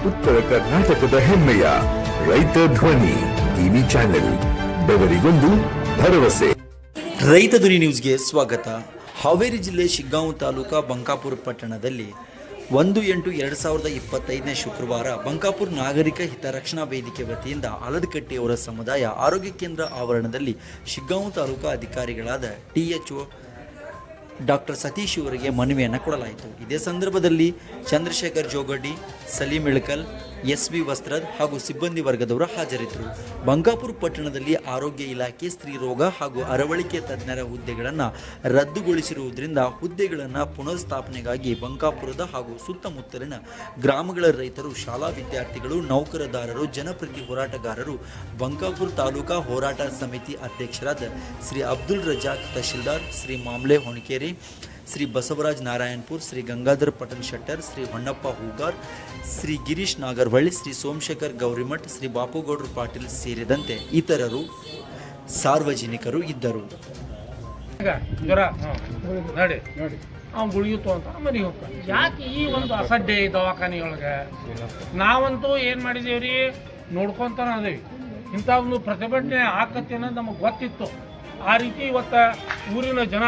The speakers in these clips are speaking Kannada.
ಉತ್ತರ ಕರ್ನಾಟಕದ ಹೆಮ್ಮೆಯ ರೈತ ಧ್ವನಿ ಟಿವಿ ಚಾನೆಲ್, ಬೆವರಿಗೊಂದು ಭರವಸೆ. ರೈತ ಧ್ವನಿ ನ್ಯೂಸ್ಗೆ ಸ್ವಾಗತ. ಹಾವೇರಿ ಜಿಲ್ಲೆ ಶಿಗ್ಗಾಂವ ತಾಲೂಕಾ ಬಂಕಾಪುರ ಪಟ್ಟಣದಲ್ಲಿ 1/8/2025 ಶುಕ್ರವಾರ ಬಂಕಾಪುರ ನಾಗರಿಕ ಹಿತರಕ್ಷಣಾ ವೇದಿಕೆ ವತಿಯಿಂದ ಆಲದಕಟ್ಟೆಯವರ ಸಮುದಾಯ ಆರೋಗ್ಯ ಕೇಂದ್ರ ಆವರಣದಲ್ಲಿ ಶಿಗ್ಗಾಂವ ತಾಲೂಕಾ ಅಧಿಕಾರಿಗಳಾದ THO ಡಾಕ್ಟರ್ ಸತೀಶ್ ಇವರಿಗೆ ಮನವಿಯನ್ನು ಕೊಡಲಾಯಿತು. ಇದೇ ಸಂದರ್ಭದಲ್ಲಿ ಚಂದ್ರಶೇಖರ್ ಜೋಗಡ್ಡಿ, ಸಲೀಂ ಇಳಕಲ್, SV ವಸ್ತ್ರದ್ ಹಾಗೂ ಸಿಬ್ಬಂದಿ ವರ್ಗದವರು ಹಾಜರಿದ್ದರು. ಬಂಕಾಪುರ ಪಟ್ಟಣದಲ್ಲಿ ಆರೋಗ್ಯ ಇಲಾಖೆ ಸ್ತ್ರೀ ರೋಗ ಹಾಗೂ ಅರವಳಿಕೆ ತಜ್ಞರ ಹುದ್ದೆಗಳನ್ನು ರದ್ದುಗೊಳಿಸಿರುವುದರಿಂದ ಹುದ್ದೆಗಳನ್ನು ಪುನರ್ಸ್ಥಾಪನೆಗಾಗಿ ಬಂಕಾಪುರದ ಹಾಗೂ ಸುತ್ತಮುತ್ತಲಿನ ಗ್ರಾಮಗಳ ರೈತರು, ಶಾಲಾ ವಿದ್ಯಾರ್ಥಿಗಳು, ನೌಕರದಾರರು, ಜನಪ್ರತಿ ಹೋರಾಟಗಾರರು, ಬಂಕಾಪುರ ತಾಲೂಕಾ ಹೋರಾಟ ಸಮಿತಿ ಅಧ್ಯಕ್ಷರಾದ ಶ್ರೀ ಅಬ್ದುಲ್ ರಜಾಕ್ ತಹಶೀಲ್ದಾರ್, ಶ್ರೀ ಮಾಮ್ಲೆ ಹೊಣಕೇರಿ, ಶ್ರೀ ಬಸವರಾಜ್ ನಾರಾಯಣಪುರ್, ಶ್ರೀ ಗಂಗಾಧರ್ ಪಟನ್ ಶೆಟ್ಟರ್, ಶ್ರೀ ಹೊನ್ನಪ್ಪ ಹೂಗಾರ್, ಶ್ರೀ ಗಿರೀಶ್ ನಾಗರವಳ್ಳಿ, ಶ್ರೀ ಸೋಮಶೇಖರ್ ಗೌರಿಮಠ್, ಶ್ರೀ ಬಾಪುಗೌಡರು ಪಾಟೀಲ್ ಸೇರಿದಂತೆ ಇತರರು ಸಾರ್ವಜನಿಕರು ಇದ್ದರು. ಅವ್ನು ಗುಳಿಯುತ್ತು ಅಂತ ಮನೆಗೆ ಹೋಗ್ತಾನೆ. ಯಾಕೆ ಈ ಒಂದು ಅಸಡ್ಡೆ ದವಾಖಾನೆಯೊಳಗೆ ನಾವಂತೂ ಏನು ಮಾಡಿದೇವ್ರಿ, ನೋಡ್ಕೊತಾನೆ ಅದೇವಿ. ಇಂಥ ಒಂದು ಪ್ರತಿಭಟನೆ ಆಕತಿ ಅನ್ನೋದು ನಮಗೆ ಗೊತ್ತಿತ್ತು. ಆ ರೀತಿ ಇವತ್ತು ಊರಿನ ಜನ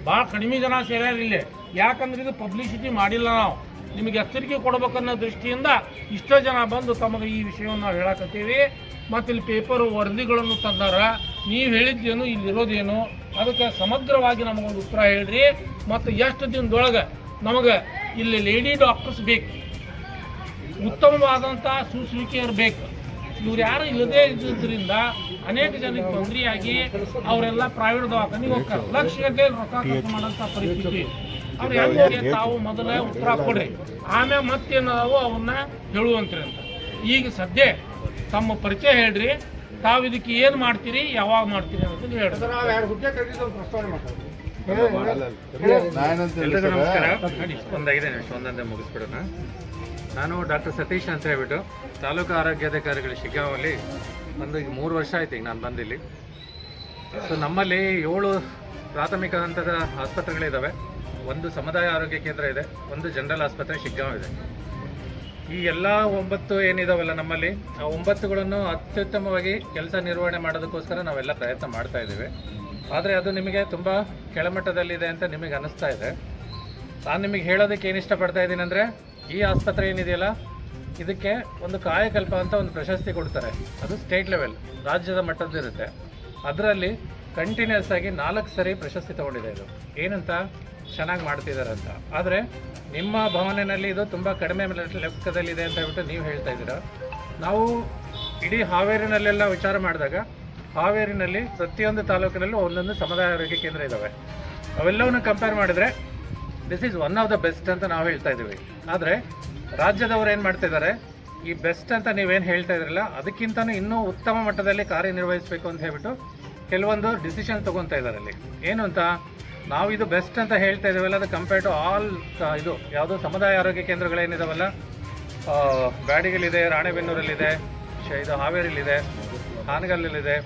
ಭಾಳ ಕಡಿಮೆ ಜನ ಸೇರ್ಯಾರ ಇಲ್ಲಿ. ಯಾಕಂದ್ರೆ ಇದು ಪಬ್ಲಿಸಿಟಿ ಮಾಡಿಲ್ಲ, ನಾವು ನಿಮಗೆ ಎಚ್ಚರಿಕೆ ಕೊಡ್ಬೇಕನ್ನೋ ದೃಷ್ಟಿಯಿಂದ ಇಷ್ಟೋ ಜನ ಬಂದು ತಮಗೆ ಈ ವಿಷಯವನ್ನು ನಾವು ಹೇಳಕತ್ತೀವಿ. ಮತ್ತು ಇಲ್ಲಿ ಪೇಪರು ವರದಿಗಳನ್ನು ತಂದಾರ. ನೀವು ಹೇಳಿದ್ದೇನು, ಇಲ್ಲಿರೋದೇನು, ಅದಕ್ಕೆ ಸಮಗ್ರವಾಗಿ ನಮಗೊಂದು ಉತ್ತರ ಹೇಳ್ರಿ. ಮತ್ತು ಎಷ್ಟು ದಿನದೊಳಗೆ ನಮಗೆ ಇಲ್ಲಿ ಲೇಡಿ ಡಾಕ್ಟರ್ಸ್ ಬೇಕು, ಉತ್ತಮವಾದಂಥ ಸುಶ್ರೂಷಕಿಯರು ಬೇಕು. ಇವ್ರು ಯಾರು ಇಲ್ಲದೇ ಇದ್ದಿದ್ದರಿಂದ ಅನೇಕ ಜನಕ್ಕೆ ತೊಂದರೆಯಾಗಿ ಅವರೆಲ್ಲ ಪ್ರೈವೇಟ್ ದವಾಖಾನೆಗೆ ಹೋಗ್ತಾರೆ. ಲಕ್ಷಗಟ್ಟಲೆ ರೊಕ್ಕ ಖರ್ಚು ಮಾಡೋಂಥ ಪರಿಸ್ಥಿತಿ. ಅವ್ರು ಹೆಂಗೆ ತಾವು ಮೊದಲೇ ಉತ್ತರ ಕೊಡ್ರಿ, ಆಮೇಲೆ ಮತ್ತೇನಾದವು ಅವನ್ನ ಹೇಳುವಂತ್ರಿ ಅಂತ. ಈಗ ಸದ್ಯ ತಮ್ಮ ಪರಿಚಯ ಹೇಳ್ರಿ, ತಾವು ಇದಕ್ಕೆ ಏನು ಮಾಡ್ತೀರಿ, ಯಾವಾಗ ಮಾಡ್ತೀರಿ ಅಂತ ಹೇಳ್ರಿ. ಎಲ್ರಿಗೂ ನಮಸ್ಕಾರ. ಒಂದು 5 ನಿಮಿಷ ಒಂದೊಂದೇ ಮುಗಿಸ್ಬಿಡೋಣ. ನಾನು ಡಾಕ್ಟರ್ ಸತೀಶ್ ಅಂತ ಹೇಳ್ಬಿಟ್ಟು ತಾಲೂಕು ಆರೋಗ್ಯಾಧಿಕಾರಿಗಳು ಶಿಗ್ಗಾಂವಲ್ಲಿ ಬಂದು ಈಗ 3 ವರ್ಷ ಆಯ್ತು ಈಗ ನಾನು ಬಂದಿಲ್ಲಿ. ಸೊ ನಮ್ಮಲ್ಲಿ 7 ಪ್ರಾಥಮಿಕ ಹಂತದ ಆಸ್ಪತ್ರೆಗಳಿದ್ದಾವೆ. ಒಂದು ಸಮುದಾಯ ಆರೋಗ್ಯ ಕೇಂದ್ರ ಇದೆ, ಒಂದು ಜನರಲ್ ಆಸ್ಪತ್ರೆ ಶಿಗ್ಗಾಂವ್ ಇದೆ. ಈ ಎಲ್ಲ 9 ಏನಿದಾವಲ್ಲ ನಮ್ಮಲ್ಲಿ, ಆ 9ಗಳನ್ನು ಅತ್ಯುತ್ತಮವಾಗಿ ಕೆಲಸ ನಿರ್ವಹಣೆ ಮಾಡೋದಕ್ಕೋಸ್ಕರ ನಾವೆಲ್ಲ ಪ್ರಯತ್ನ ಮಾಡ್ತಾ ಇದ್ದೀವಿ. ಆದರೆ ಅದು ನಿಮಗೆ ತುಂಬ ಕೆಳಮಟ್ಟದಲ್ಲಿದೆ ಅಂತ ನಿಮಗೆ ಅನ್ನಿಸ್ತಾ ಇದೆ. ನಾನು ನಿಮಗೆ ಹೇಳೋದಕ್ಕೆ ಏನು ಇಷ್ಟಪಡ್ತಾ ಇದ್ದೀನಿ ಅಂದರೆ, ಈ ಆಸ್ಪತ್ರೆ ಏನಿದೆಯಲ್ಲ ಇದಕ್ಕೆ ಒಂದು ಕಾಯಕಲ್ಪ ಅಂತ ಒಂದು ಪ್ರಶಸ್ತಿ ಕೊಡ್ತಾರೆ. ಅದು ಸ್ಟೇಟ್ ಲೆವೆಲ್, ರಾಜ್ಯದ ಮಟ್ಟದಿರುತ್ತೆ. ಅದರಲ್ಲಿ ಕಂಟಿನ್ಯೂಸ್ ಆಗಿ 4 ಸರಿ ಪ್ರಶಸ್ತಿ ತೊಗೊಂಡಿದೆ. ಇದು ಏನಂತ ಚೆನ್ನಾಗಿ ಮಾಡ್ತಿದ್ದಾರೆ ಅಂತ. ಆದರೆ ನಿಮ್ಮ ಭಾವನೆಯಲ್ಲಿ ಇದು ತುಂಬ ಕಡಿಮೆ ಲೆಕ್ಕದಲ್ಲಿದೆ ಅಂತ ಹೇಳ್ಬಿಟ್ಟು ನೀವು ಹೇಳ್ತಾ ಇದ್ದೀರಾ. ನಾವು ಇಡೀ ಹಾವೇರಿನಲ್ಲೆಲ್ಲ ವಿಚಾರ ಮಾಡಿದಾಗ ಹಾವೇರಿನಲ್ಲಿ ಪ್ರತಿಯೊಂದು ತಾಲೂಕಿನಲ್ಲೂ ಒಂದೊಂದು ಸಮುದಾಯ ಆರೋಗ್ಯ ಕೇಂದ್ರ ಇದ್ದಾವೆ. ಅವೆಲ್ಲವನ್ನು ಕಂಪೇರ್ ಮಾಡಿದರೆ this is one of the best ಅಂತ ನಾವು ಹೇಳ್ತಾ ಇದ್ದೀವಿ. ಆದರೆ ರಾಜ್ಯದವರು ಏನು ಮಾಡ್ತಿದ್ದಾರೆ, ಈ ಬೆಸ್ಟ್ ಅಂತ ನೀವೇನು ಹೇಳ್ತಾ ಇದ್ರಲ್ಲ ಅದಕ್ಕಿಂತಲೂ ಇನ್ನೂ ಉತ್ತಮ ಮಟ್ಟದಲ್ಲಿ ಕಾರ್ಯನಿರ್ವಹಿಸಬೇಕು ಅಂತ ಹೇಳ್ಬಿಟ್ಟು ಕೆಲವೊಂದು ಡಿಸಿಷನ್ ತೊಗೊತಾ ಇದ್ದಾರೆ. ಅಲ್ಲಿ ಏನು ಅಂತ, ನಾವು ಇದು ಬೆಸ್ಟ್ ಅಂತ ಹೇಳ್ತಾ ಇದ್ದೀವಲ್ಲ, ಅದು ಕಂಪೇರ್ ಟು ಆಲ್ ಇದು ಯಾವುದೋ ಸಮುದಾಯ ಆರೋಗ್ಯ ಕೇಂದ್ರಗಳೇನಿದಾವಲ್ಲ, ಬ್ಯಾಡಿಗಲ್ಲಿದೆ, ರಾಣೆಬೆನ್ನೂರಲ್ಲಿದೆ, ಇದು ಹಾವೇರಿಲಿದೆ, ಹಾನಗಲ್ಲಲ್ಲಿದೆ.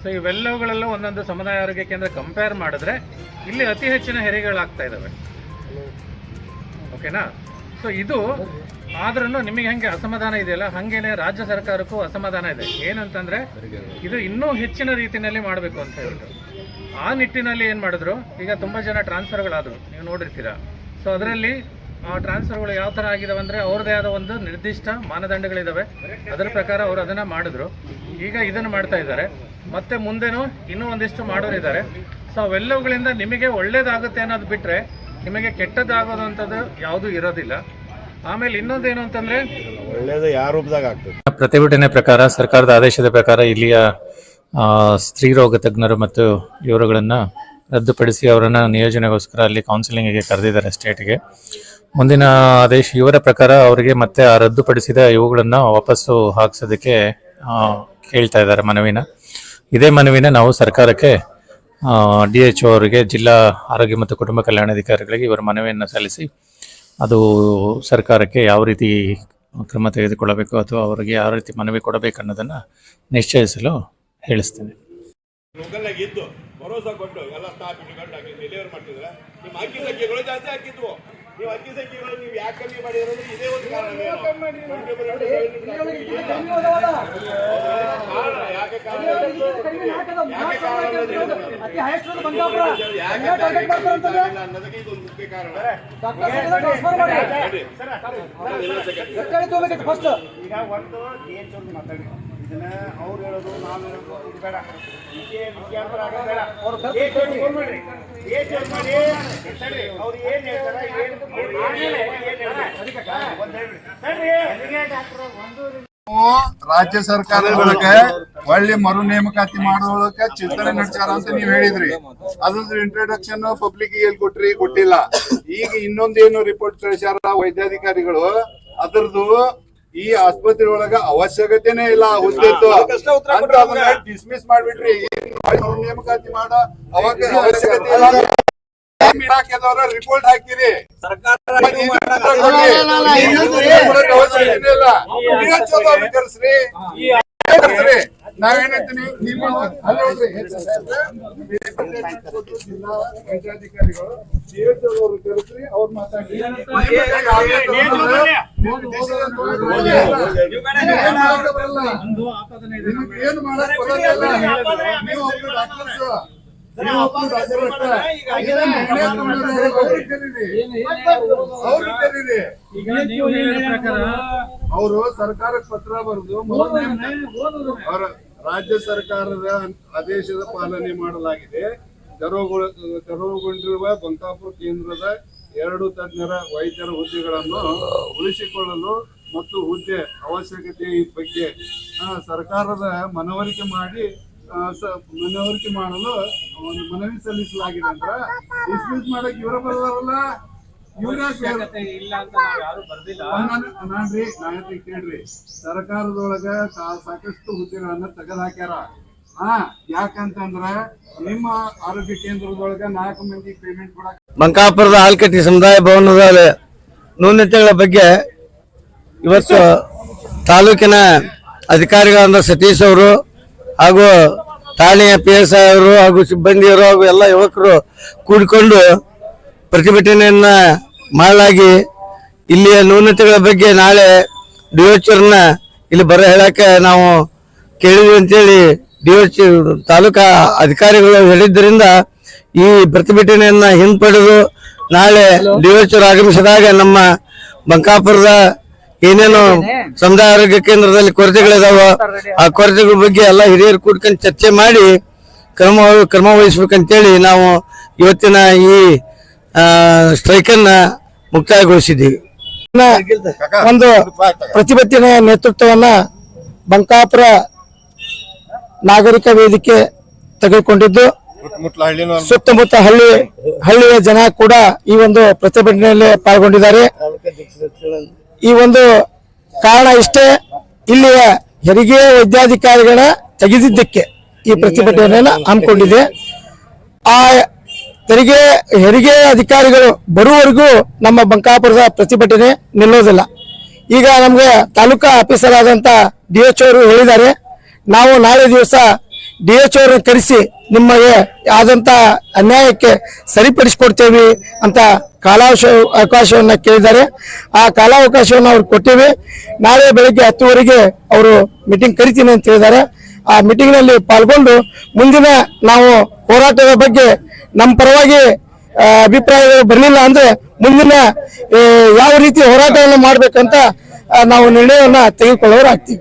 ಸೊ ಇವೆಲ್ಲವುಗಳೆಲ್ಲ ಒಂದೊಂದು ಸಮುದಾಯ ಆರೋಗ್ಯ ಕೇಂದ್ರ ಕಂಪೇರ್ ಮಾಡಿದ್ರೆ ಇಲ್ಲಿ ಅತಿ ಹೆಚ್ಚಿನ ಹೆರಿಗೆಗಳಾಗ್ತಾ ಇದ್ದಾವೆ. ಓಕೆನಾ? ಸೊ ಇದು ಆದ್ರೂ ನಿಮಗೆ ಹೆಂಗೆ ಅಸಮಾಧಾನ ಇದೆಯಲ್ಲ, ಹಾಗೇನೆ ರಾಜ್ಯ ಸರ್ಕಾರಕ್ಕೂ ಅಸಮಾಧಾನ ಇದೆ. ಏನಂತಂದರೆ ಇದು ಇನ್ನೂ ಹೆಚ್ಚಿನ ರೀತಿಯಲ್ಲಿ ಮಾಡಬೇಕು ಅಂತ ಹೇಳ್ಬಿಟ್ಟು ಆ ನಿಟ್ಟಿನಲ್ಲಿ ಏನು ಮಾಡಿದ್ರು, ಈಗ ತುಂಬ ಜನ ಟ್ರಾನ್ಸ್ಫರ್ಗಳಾದರು, ನೀವು ನೋಡಿರ್ತೀರ. ಸೊ ಅದರಲ್ಲಿ ಆ ಟ್ರಾನ್ಸ್ಫರ್ಗಳು ಯಾವ ಥರ ಆಗಿದಾವೆ ಅಂದರೆ, ಅವ್ರದ್ದೇ ಆದ ಒಂದು ನಿರ್ದಿಷ್ಟ ಮಾನದಂಡಗಳಿದ್ದಾವೆ, ಅದರ ಪ್ರಕಾರ ಅವರು ಅದನ್ನು ಮಾಡಿದ್ರು. ಈಗ ಇದನ್ನು ಮಾಡ್ತಾ ಇದ್ದಾರೆ, ಮತ್ತು ಮುಂದೆನೂ ಇನ್ನೂ ಒಂದಿಷ್ಟು ಮಾಡೋರಿದ್ದಾರೆ. ಸೊ ಅವೆಲ್ಲವುಗಳಿಂದ ನಿಮಗೆ ಒಳ್ಳೇದಾಗುತ್ತೆ ಅನ್ನೋದು ಬಿಟ್ಟರೆ ನಿಮಗೆ ಕೆಟ್ಟದ್ದಾಗೋದು ಅಂಥದ್ದು ಯಾವುದೂ ಇರೋದಿಲ್ಲ. ಆಮೇಲೆ ಇನ್ನೊಂದೇನು ಅಂತಂದರೆ, ಒಳ್ಳೇದು ಯಾವ ರೂಪದಾಗ ಆಗ್ತದೆ. ಪ್ರತಿಭಟನೆ ಪ್ರಕಾರ, ಸರ್ಕಾರದ ಆದೇಶದ ಪ್ರಕಾರ ಇಲ್ಲಿಯ ಸ್ತ್ರೀ ರೋಗ ತಜ್ಞರು ಮತ್ತು ಇವರುಗಳನ್ನು ರದ್ದುಪಡಿಸಿ ಅವರನ್ನು ನಿಯೋಜನೆಗೋಸ್ಕರ ಅಲ್ಲಿ ಕೌನ್ಸಿಲಿಂಗಿಗೆ ಕರೆದಿದ್ದಾರೆ ಸ್ಟೇಟ್ಗೆ. ಮುಂದಿನ ಆದೇಶ ಇವರ ಪ್ರಕಾರ ಅವರಿಗೆ ಮತ್ತೆ ಆ ರದ್ದುಪಡಿಸಿದ ಇವುಗಳನ್ನು ವಾಪಸ್ಸು ಹಾಕಿಸೋದಕ್ಕೆ ಕೇಳ್ತಾ ಇದ್ದಾರೆ ಮನವಿನ. ಇದೇ ಮನವಿನ ನಾವು ಸರ್ಕಾರಕ್ಕೆ DHO ಅವರಿಗೆ, ಜಿಲ್ಲಾ ಆರೋಗ್ಯ ಮತ್ತು ಕುಟುಂಬ ಕಲ್ಯಾಣಾಧಿಕಾರಿಗಳಿಗೆ ಇವರ ಮನವಿಯನ್ನು ಸಲ್ಲಿಸಿ ಅದು ಸರ್ಕಾರಕ್ಕೆ ಯಾವ ರೀತಿ ಕ್ರಮ ತೆಗೆದುಕೊಳ್ಳಬೇಕು ಅಥವಾ ಅವರಿಗೆ ಯಾವ ರೀತಿ ಮನವಿ ಕೊಡಬೇಕು ಅನ್ನೋದನ್ನು ನಿಶ್ಚಯಿಸಲು ಹೇಳಿಸ್ತೇನೆ. ಭರೋಸಾ ಕೊಟ್ಟು ಎಲ್ಲ ಸ್ಟಾಫ್ ಇಟ್ಕೊಂಡು ಡೆಲಿವರಿ ಮಾಡ್ತಿದ್ರೆ ನಿಮ್ಮ ಅಕ್ಕಿ ಸಂಖ್ಯೆಗಳು ಜಾಸ್ತಿ ಹಾಕಿದ್ವು. ನೀವು ಅಕ್ಕಿ ಸಂಖ್ಯೆಗಳು ನೀವು ಯಾಕೆ ಕಮ್ಮಿ ಮಾಡಿದ್ರೆ ಇದೇ ಒಂದು ಕಾರಣ ಯಾಕೆ ಅನ್ನೋದಕ್ಕೆ ಇದೊಂದು ಮುಖ್ಯ ಕಾರಣ. ಈಗ ಒಂದು ಮಾತಾಡಿ ಇದನ್ನ ಅವ್ರು ಹೇಳೋದು ನಾವು ಹೇಳೋದು ಇದು ಬೇಡ. ವಿದ್ಯಾರ್ಥಿ ಬೇಡ. ಅವ್ರು ಏನ್ ಹೇಳ್ತಾರ ರಾಜ್ಯ ಸರ್ಕಾರಗಳಿಗೆ ಒಳ್ಳೆ ಮರು ನೇಮಕಾತಿ ಮಾಡೋಳಕ್ಕೆ ಚಿಂತನೆ ನಡೆಸ್ಯಾರ ಅಂತ ನೀವ್ ಹೇಳಿದ್ರಿ. ಅದ್ರದ್ದು ಇಂಟ್ರೊಡಕ್ಷನ್ ಪಬ್ಲಿಕ್ ಎಲ್ಲಿ ಕೊಟ್ರಿ? ಕೊಟ್ಟಿಲ್ಲ. ಈಗ ಇನ್ನೊಂದೇನು ರಿಪೋರ್ಟ್ ಕಳಿಸ್ಯಾರ ವೈದ್ಯಾಧಿಕಾರಿಗಳು, ಅದ್ರದ್ದು ಈ ಆಸ್ಪತ್ರೆ ಒಳಗ ಅವಶ್ಯಕತೆನೇ ಇಲ್ಲ ಹುದ್ದೆದ್ದು ಡಿಸ್ಮಿಸ್ ಮಾಡ್ಬಿಟ್ರಿ. ಮರು ನೇಮಕಾತಿ ಮಾಡೋ ಅವಶ್ಯಕತೆ ಇಲ್ಲ. ರಿಪೋರ್ಟ್ ಹಾಕಿರಿ. ನಾವೇನಂತೀನಿ ನಿಮ್ಮ ವೈದ್ಯಾಧಿಕಾರಿಗಳು ಕರೆಸ್ರಿ, ಅವ್ರು ಮಾತಾಡಿ ಏನು ಮಾಡಕ್ ಬರೋದಿಲ್ಲ. ನೀವು ಒಬ್ರು ಡಾಕ್ಟರ್ಸ್, ಅವರು ಸರ್ಕಾರಕ್ಕೆ ಪತ್ರ ಬರೆದು ಅವರ ರಾಜ್ಯ ಸರ್ಕಾರದ ಆದೇಶದ ಪಾಲನೆ ಮಾಡಲಾಗಿದೆ. ತೆರವುಗೊಂಡಿರುವ ಬಂಕಾಪುರ ಕೇಂದ್ರದ 2 ತಜ್ಞರ ವೈದ್ಯರ ಹುದ್ದೆಗಳನ್ನು ಉಳಿಸಿಕೊಳ್ಳಲು ಮತ್ತು ಹುದ್ದೆ ಅವಶ್ಯಕತೆ ಬಗ್ಗೆ ಸರ್ಕಾರದ ಮನವರಿಕೆ ಮಾಡಲು ಒಂದು ಮನವಿ ಸಲ್ಲಿಸಲಾಗಿದೆ ಅಂತ ಡಿಸ್ಮಿಸ್ ಮಾಡಕ್ ಇವರ ಬರಲ್ಲ. ನಾನ್ರಿ ಕೇಳ್ರಿ, ಸರ್ಕಾರದೊಳಗ ಸಾಕಷ್ಟು ಹುದ್ದೆಗಳನ್ನ ತೆಗೆದು ಹಾಕ್ಯಾರ. ಯಾಕಂತಂದ್ರ ನಿಮ್ಮ ಆರೋಗ್ಯ ಕೇಂದ್ರದೊಳಗ 4 ಮಂದಿ ಪೇಮೆಂಟ್ ಕೊಡಕ್ ಬಂಕಾಪುರದ ಆಲ್ಕಟ್ಟಿ ಸಮುದಾಯ ಭವನದ ನ್ಯೂನತೆಗಳ ಬಗ್ಗೆ ಇವತ್ತು ತಾಲೂಕಿನ ಅಧಿಕಾರಿಗಳಾದ ಸತೀಶ್ ಅವರು ಹಾಗೂ ಠಾಣೆಯ PSI ಅವರು ಹಾಗೂ ಸಿಬ್ಬಂದಿಯವರು ಹಾಗೂ ಎಲ್ಲ ಯುವಕರು ಕೂಡಿಕೊಂಡು ಪ್ರತಿಭಟನೆಯನ್ನ ಮಾಡಲಾಗಿ ಇಲ್ಲಿಯ ನ್ಯೂನತೆಗಳ ಬಗ್ಗೆ ನಾಳೆ DOCRನ ಇಲ್ಲಿ ಬರ ಹೇಳಕ್ಕೆ ನಾವು ಕೇಳಿದ್ವಿ ಅಂತೇಳಿ DOC ತಾಲೂಕಾ ಅಧಿಕಾರಿಗಳು ಹೇಳಿದ್ದರಿಂದ ಈ ಪ್ರತಿಭಟನೆಯನ್ನ ಹಿಂಪಡೆದು ನಾಳೆ DOCR ಆಗಮಿಸಿದಾಗ ನಮ್ಮ ಬಂಕಾಪುರದ ಏನೇನು ಸಮುದಾಯ ಆರೋಗ್ಯ ಕೇಂದ್ರದಲ್ಲಿ ಕೊರತೆಗಳಿದಾವ ಆ ಕೊರತೆಗಳ ಬಗ್ಗೆ ಎಲ್ಲ ಹಿರಿಯರು ಕೂಡ್ಕೊಂಡು ಚರ್ಚೆ ಮಾಡಿ ಕ್ರಮ ವಹಿಸ್ಬೇಕಂತೇಳಿ ನಾವು ಇವತ್ತಿನ ಈ ಸ್ಟ್ರೈಕನ್ನ ಮುಕ್ತಾಯಗೊಳಿಸಿದ್ದೀವಿ. ಒಂದು ಪ್ರತಿಭಟನೆಯ ನೇತೃತ್ವವನ್ನ ಬಂಕಾಪುರ ನಾಗರಿಕ ವೇದಿಕೆ ತೆಗೆದುಕೊಂಡಿದ್ದು ಸುತ್ತಮುತ್ತ ಹಳ್ಳಿಯ ಜನ ಕೂಡ ಈ ಒಂದು ಪ್ರತಿಭಟನೆಯಲ್ಲಿ ಪಾಲ್ಗೊಂಡಿದ್ದಾರೆ. ಈ ಒಂದು ಕಾರಣ ಇಷ್ಟೇ, ಇಲ್ಲಿಯ ಹೆರಿಗೆ ವೈದ್ಯಾಧಿಕಾರಿಗಳ ತೆಗೆದಿದ್ದಕ್ಕೆ ಈ ಪ್ರತಿಭಟನೆಯನ್ನು ಹಮ್ಮಿಕೊಂಡಿದೆ. ಆ ಹೆರಿಗೆ ಅಧಿಕಾರಿಗಳು ಬರುವವರೆಗೂ ನಮ್ಮ ಬಂಕಾಪುರದ ಪ್ರತಿಭಟನೆ ನಿಲ್ಲೋದಿಲ್ಲ. ಈಗ ನಮ್ಗೆ ತಾಲೂಕಾ ಆಫೀಸರ್ ಆದಂತ DHO ಅವರು ಹೇಳಿದ್ದಾರೆ, ನಾವು ನಾಳೆ ದಿವಸ DHO ಅವರನ್ನು ಕರೆಸಿ ನಿಮಗೆ ಆದಂತ ಅನ್ಯಾಯಕ್ಕೆ ಸರಿಪಡಿಸಿಕೊಡ್ತೇವೆ ಅಂತ ಕಾಲಾವಕಾಶವನ್ನ ಕೇಳಿದ್ದಾರೆ. ಆ ಕಾಲಾವಕಾಶವನ್ನು ಅವ್ರು ಕೊಟ್ಟಿವಿ. ನಾಳೆ ಬೆಳಗ್ಗೆ 10 ಅವರು ಮೀಟಿಂಗ್ ಕರಿತೀನಿ ಅಂತ ಹೇಳಿದ್ದಾರೆ. ಆ ಮೀಟಿಂಗ್ ನಲ್ಲಿ ಪಾಲ್ಗೊಂಡು ಮುಂದಿನ ನಾವು ಹೋರಾಟದ ಬಗ್ಗೆ ನಮ್ಮ ಪರವಾಗಿ ಅಭಿಪ್ರಾಯಗಳು ಬರಲಿಲ್ಲ ಅಂದ್ರೆ ಮುಂದಿನ ಯಾವ ರೀತಿ ಹೋರಾಟವನ್ನು ಮಾಡ್ಬೇಕಂತ ನಾವು ನಿರ್ಣಯವನ್ನ ತೆಗೆದುಕೊಳ್ಳೋರಾಗ್ತೀವಿ.